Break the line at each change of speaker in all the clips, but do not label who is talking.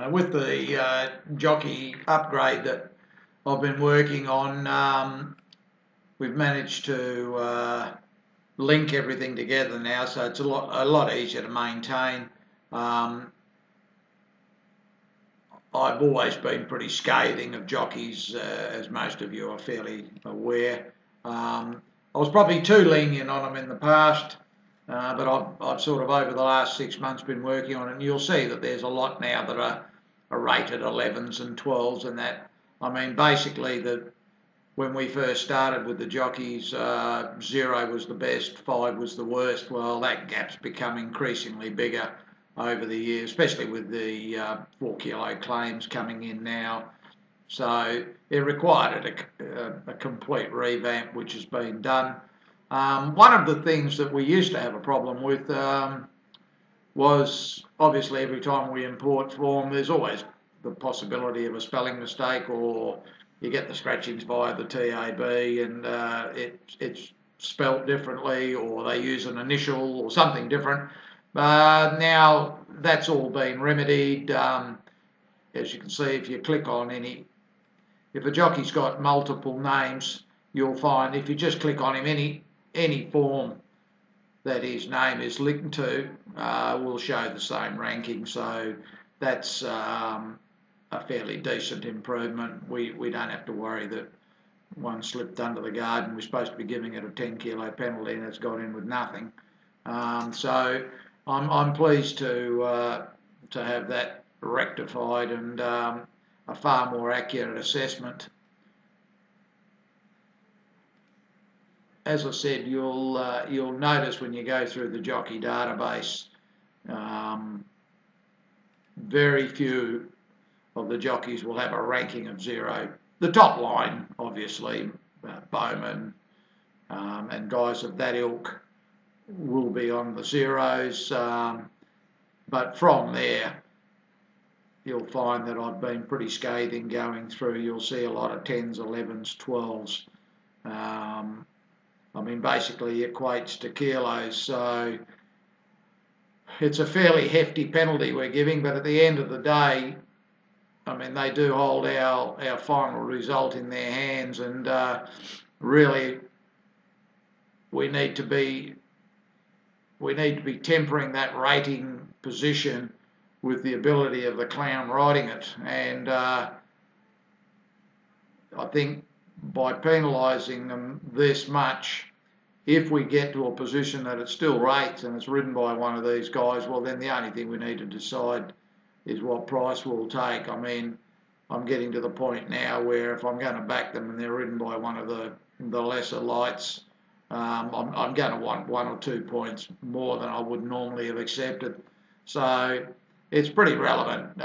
With the jockey upgrade that I've been working on, we've managed to link everything together now, so it's a lot easier to maintain. Um, I've always been pretty scathing of jockeys, as most of you are fairly aware. I was probably too lenient on them in the past, but I've sort of over the last 6 months been working on it, and you'll see that there's a lot now that are rated 11s and 12s and that. I mean, basically, when we first started with the jockeys, 0 was the best, 5 was the worst. Well, that gap's become increasingly bigger over the years, especially with the 4 kilo claims coming in now. So it required a complete revamp, which has been done. One of the things that we used to have a problem with was obviously every time we import form, there's always the possibility of a spelling mistake, or you get the scratchings via the TAB and it's spelt differently, or they use an initial or something different. Now that's all been remedied. As you can see, if you click on if a jockey's got multiple names, you'll find if you just click on him, any form that his name is linked to will show the same ranking. So that's a fairly decent improvement. We don't have to worry that one slipped under the guard and we're supposed to be giving it a 10 kilo penalty and it's gone in with nothing. So I'm pleased to have that rectified and a far more accurate assessment. As I said, you'll notice when you go through the jockey database, very few of the jockeys will have a ranking of 0. The top line, obviously, Bowman and guys of that ilk will be on the 0s, but from there you'll find that I've been pretty scathing going through. You'll see a lot of 10s, 11s, 12s. I mean, basically equates to kilos, so it's a fairly hefty penalty we're giving, but at the end of the day, I mean, they do hold our final result in their hands, and really we need to be tempering that rating position with the ability of the clown riding it. And I think by penalising them this much, if we get to a position that it's still rates and it's ridden by one of these guys, well, then the only thing we need to decide is what price we'll take. I mean, I'm getting to the point now where if I'm going to back them and they're ridden by one of the lesser lights, I'm going to want 1 or 2 points more than I would normally have accepted. So it's pretty relevant.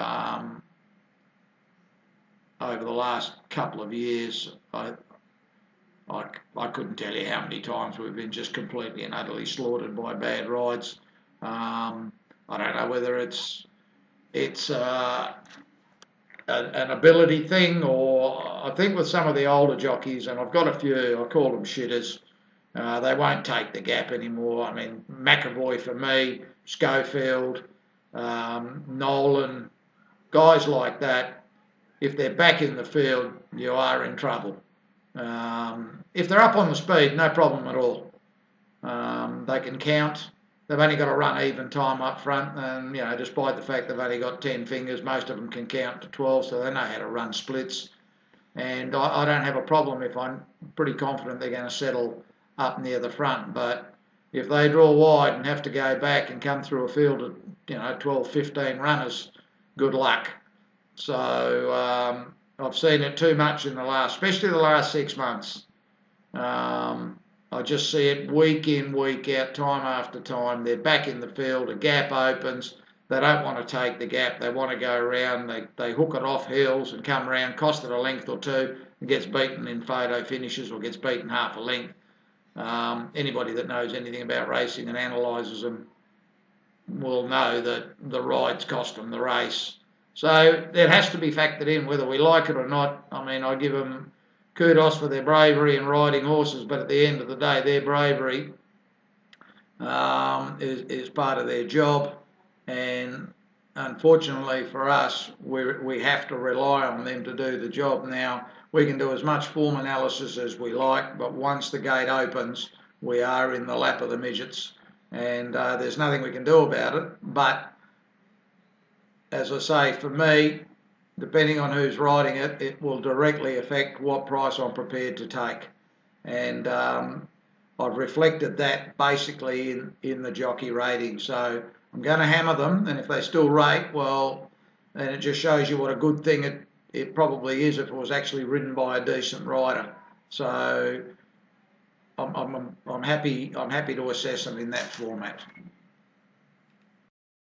Over the last couple of years, I couldn't tell you how many times we've been just completely and utterly slaughtered by bad rides. I don't know whether it's an ability thing, or I think with some of the older jockeys, and I've got a few, I call them shitters, they won't take the gap anymore. I mean, McAvoy for me, Schofield, Nolan, guys like that, if they're back in the field, you are in trouble. If they're up on the speed, no problem at all. They can count. They've only got to run even time up front, and despite the fact they've only got 10 fingers, most of them can count to 12, so they know how to run splits. And I don't have a problem if I'm pretty confident they're going to settle up near the front. But if they draw wide and have to go back and come through a field of 12, 15 runners, good luck. So I've seen it too much especially the last 6 months. I just see it week in, week out, time after time. They're back in the field, a gap opens, they don't want to take the gap, they want to go around, they hook it off heels and come around, cost it a length or two, and gets beaten in photo finishes or gets beaten half a length. Anybody that knows anything about racing and analyses them will know that the rides cost them the race. So that has to be factored in, whether we like it or not. I mean, I give them kudos for their bravery in riding horses, but at the end of the day, their bravery is part of their job, and unfortunately for us, we have to rely on them to do the job. Now, we can do as much form analysis as we like, but once the gate opens, we are in the lap of the midgets, and there's nothing we can do about it. But as I say, for me, depending on who's riding it, it will directly affect what price I'm prepared to take. And I've reflected that basically in the jockey rating. So I'm going to hammer them, and if they still rate, well, then it just shows you what a good thing it probably is if it was actually ridden by a decent rider. So I'm happy to assess them in that format.